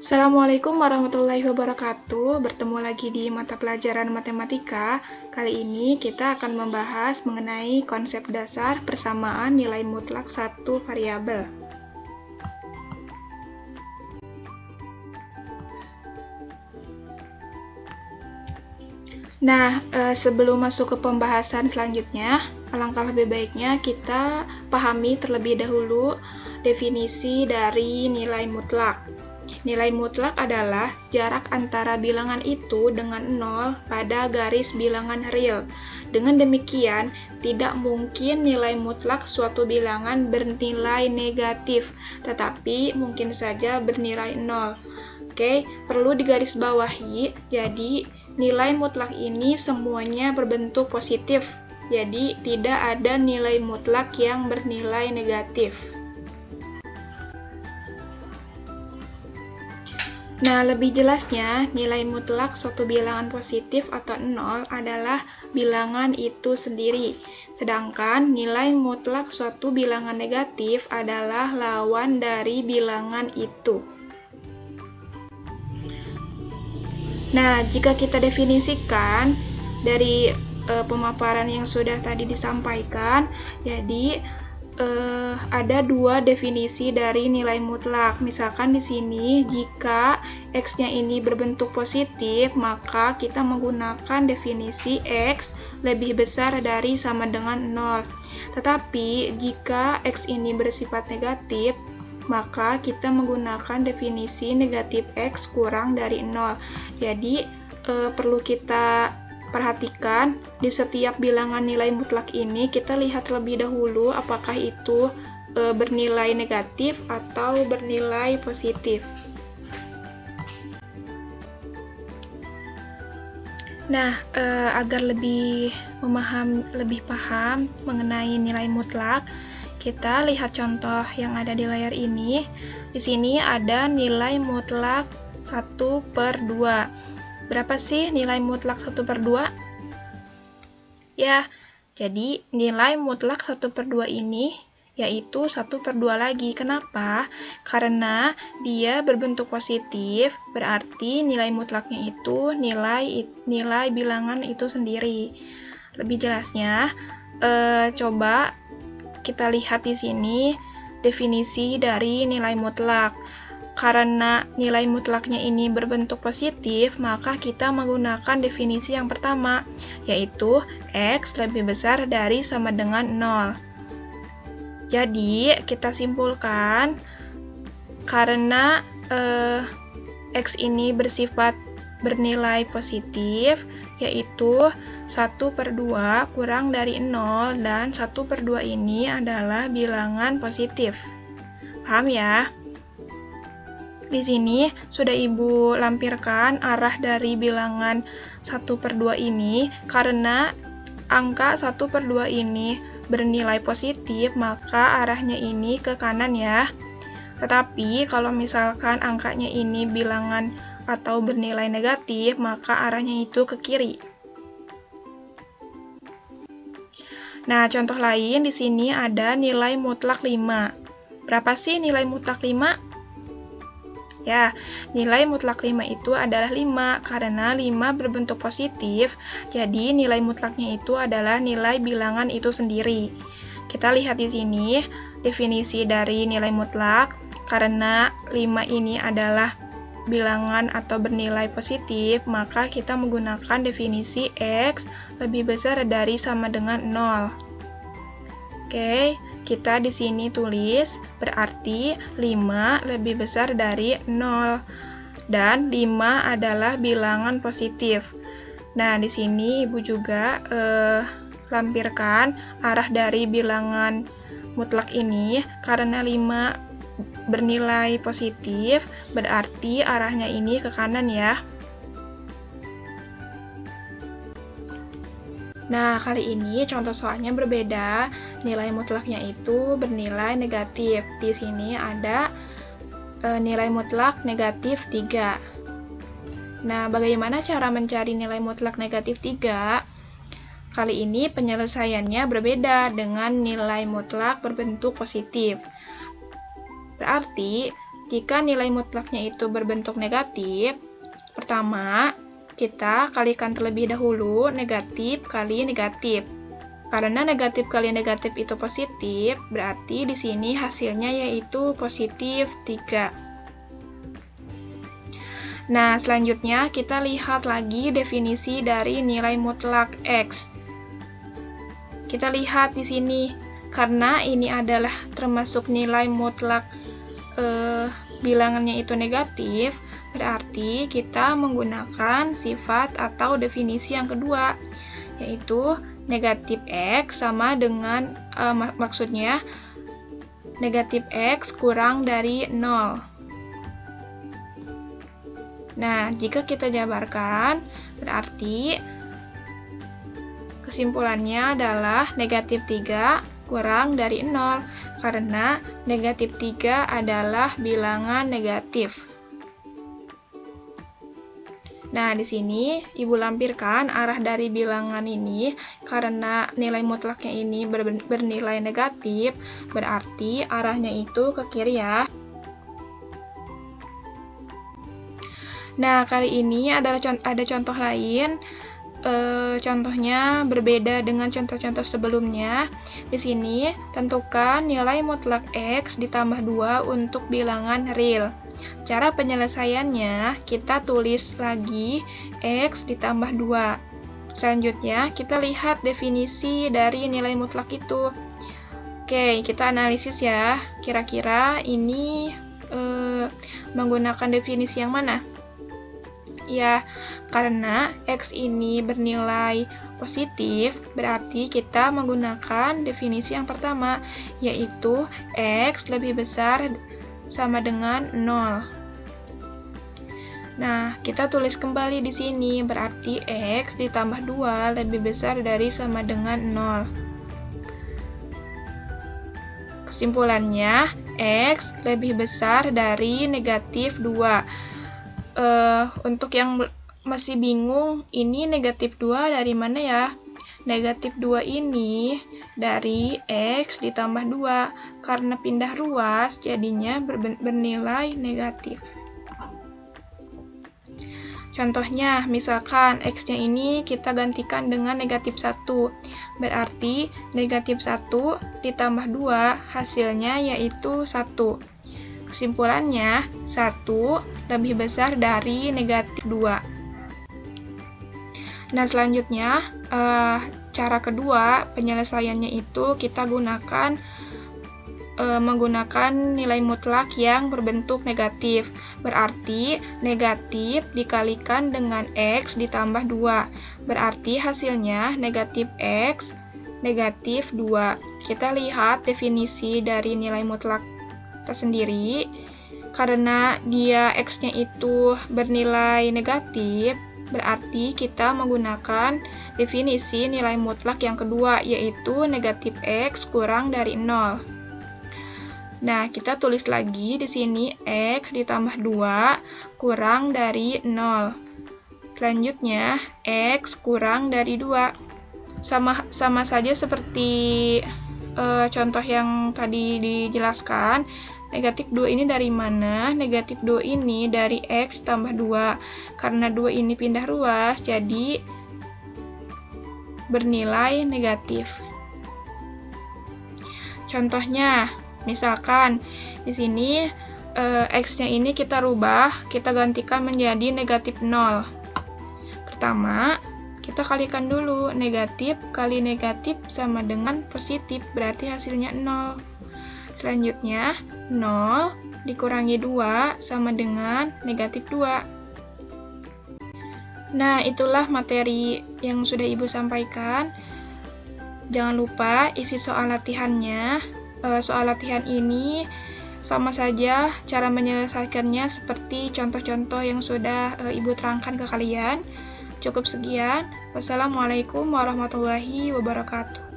Assalamualaikum warahmatullahi wabarakatuh. Bertemu lagi di mata pelajaran matematika. Kali ini kita akan membahas mengenai konsep dasar persamaan nilai mutlak satu variabel. Nah, sebelum masuk ke pembahasan selanjutnya, alangkah lebih baiknya kita pahami terlebih dahulu definisi dari nilai mutlak. Nilai mutlak adalah jarak antara bilangan itu dengan 0 pada garis bilangan real. Dengan demikian, tidak mungkin nilai mutlak suatu bilangan bernilai negatif, tetapi mungkin saja bernilai 0. Oke, perlu digarisbawahi, jadi nilai mutlak ini semuanya berbentuk positif, jadi tidak ada nilai mutlak yang bernilai negatif. Nah, lebih jelasnya, nilai mutlak suatu bilangan positif atau 0 adalah bilangan itu sendiri. Sedangkan nilai mutlak suatu bilangan negatif adalah lawan dari bilangan itu. Nah, jika kita definisikan dari pemaparan yang sudah tadi disampaikan, jadi ada dua definisi dari nilai mutlak. Misalkan di sini, jika X-nya ini berbentuk positif, maka kita menggunakan definisi X lebih besar dari sama dengan 0. Tetapi, jika X ini bersifat negatif, maka kita menggunakan definisi negatif X kurang dari 0. Jadi, perlu kita perhatikan di setiap bilangan nilai mutlak ini, kita lihat terlebih dahulu apakah itu bernilai negatif atau bernilai positif. Nah, agar lebih paham mengenai nilai mutlak, kita lihat contoh yang ada di layar ini. Di sini ada nilai mutlak 1/2. Berapa sih nilai mutlak 1/2? Ya, jadi nilai mutlak 1/2 ini yaitu 1/2 lagi. Kenapa? Karena dia berbentuk positif, berarti nilai mutlaknya itu nilai bilangan itu sendiri. Lebih jelasnya, coba kita lihat di sini definisi dari nilai mutlak. Karena nilai mutlaknya ini berbentuk positif, maka kita menggunakan definisi yang pertama, yaitu X lebih besar dari sama dengan 0. Jadi, kita simpulkan, karena X ini bersifat bernilai positif, yaitu 1/2 kurang dari 0, dan 1/2 ini adalah bilangan positif. Paham ya? Di sini sudah Ibu lampirkan arah dari bilangan 1/2 ini. Karena angka 1/2 ini bernilai positif, maka arahnya ini ke kanan ya. Tetapi kalau misalkan angkanya ini bilangan atau bernilai negatif, maka arahnya itu ke kiri. Nah, contoh lain di sini ada nilai mutlak 5. Berapa sih nilai mutlak 5? Ya, nilai mutlak 5 itu adalah 5, karena 5 berbentuk positif, jadi nilai mutlaknya itu adalah nilai bilangan itu sendiri. Kita lihat di sini, definisi dari nilai mutlak, karena 5 ini adalah bilangan atau bernilai positif, maka kita menggunakan definisi X lebih besar dari sama dengan 0. Oke, kita di sini tulis berarti 5 lebih besar dari 0 dan 5 adalah bilangan positif. Nah, di sini Ibu juga lampirkan arah dari bilangan mutlak ini. Karena 5 bernilai positif, berarti arahnya ini ke kanan ya. Nah, kali ini contoh soalnya berbeda. Nilai mutlaknya itu bernilai negatif. Di sini ada nilai mutlak negatif 3. Nah, bagaimana cara mencari nilai mutlak negatif 3? Kali ini penyelesaiannya berbeda dengan nilai mutlak berbentuk positif. Berarti, Jika nilai mutlaknya itu berbentuk negatif, pertama, kita kalikan terlebih dahulu negatif kali negatif. Karena negatif kali negatif itu positif, berarti di sini hasilnya yaitu positif 3. Nah, selanjutnya kita lihat lagi definisi dari nilai mutlak X. Kita lihat di sini, karena ini adalah termasuk nilai mutlak bilangannya itu negatif, berarti kita menggunakan sifat atau definisi yang kedua, yaitu negatif X sama dengan, maksudnya negatif X kurang dari 0. Nah, jika kita jabarkan, berarti kesimpulannya adalah negatif 3 kurang dari 0, karena negatif 3 adalah bilangan negatif. Nah, di sini Ibu lampirkan arah dari bilangan ini, karena nilai mutlaknya ini bernilai negatif, berarti arahnya itu ke kiri ya. Nah, kali ini ada contoh lain. Contohnya berbeda dengan contoh-contoh sebelumnya. Di sini, tentukan nilai mutlak X ditambah 2 untuk bilangan real. Cara penyelesaiannya, kita tulis lagi X ditambah 2. Selanjutnya, kita lihat definisi dari nilai mutlak itu. Oke, kita analisis ya. Kira-kira ini menggunakan definisi yang mana? Ya, karena X ini bernilai positif, berarti kita menggunakan definisi yang pertama, yaitu X lebih besar sama dengan 0. Nah, kita tulis kembali di sini, berarti X ditambah 2 lebih besar dari sama dengan 0. Kesimpulannya, X lebih besar dari negatif 2. Untuk yang masih bingung, ini negatif 2 dari mana ya? Negatif 2 ini dari X ditambah 2. Karena pindah ruas, jadinya bernilai negatif. Contohnya, misalkan X-nya ini kita gantikan dengan negatif 1. Berarti negatif 1 ditambah 2, hasilnya yaitu 1. Kesimpulannya, 1 lebih besar dari negatif 2. Nah, selanjutnya, cara kedua penyelesaiannya itu kita menggunakan nilai mutlak yang berbentuk negatif. Berarti, negatif dikalikan dengan X ditambah 2. Berarti hasilnya negatif X, negatif 2. Kita lihat definisi dari nilai mutlak tersendiri. Karena dia X-nya itu bernilai negatif, berarti kita menggunakan definisi nilai mutlak yang kedua, yaitu negatif X kurang dari 0. Nah, kita tulis lagi di sini X ditambah 2 kurang dari 0. Selanjutnya, X kurang dari 2. Sama saja seperti contoh yang tadi dijelaskan. Negatif 2 ini dari mana? Negatif 2 ini dari X tambah 2. Karena 2 ini pindah ruas, jadi bernilai negatif. Contohnya, misalkan di sini X-nya ini kita rubah, kita gantikan menjadi negatif 0. Pertama, kita kalikan dulu. Negatif kali negatif sama dengan positif, berarti hasilnya 0. Selanjutnya, 0 dikurangi 2 sama dengan negatif 2. Nah, itulah materi yang sudah Ibu sampaikan. Jangan lupa isi soal latihannya. Soal latihan ini sama saja cara menyelesaikannya seperti contoh-contoh yang sudah Ibu terangkan ke kalian. Cukup sekian. Wassalamualaikum warahmatullahi wabarakatuh.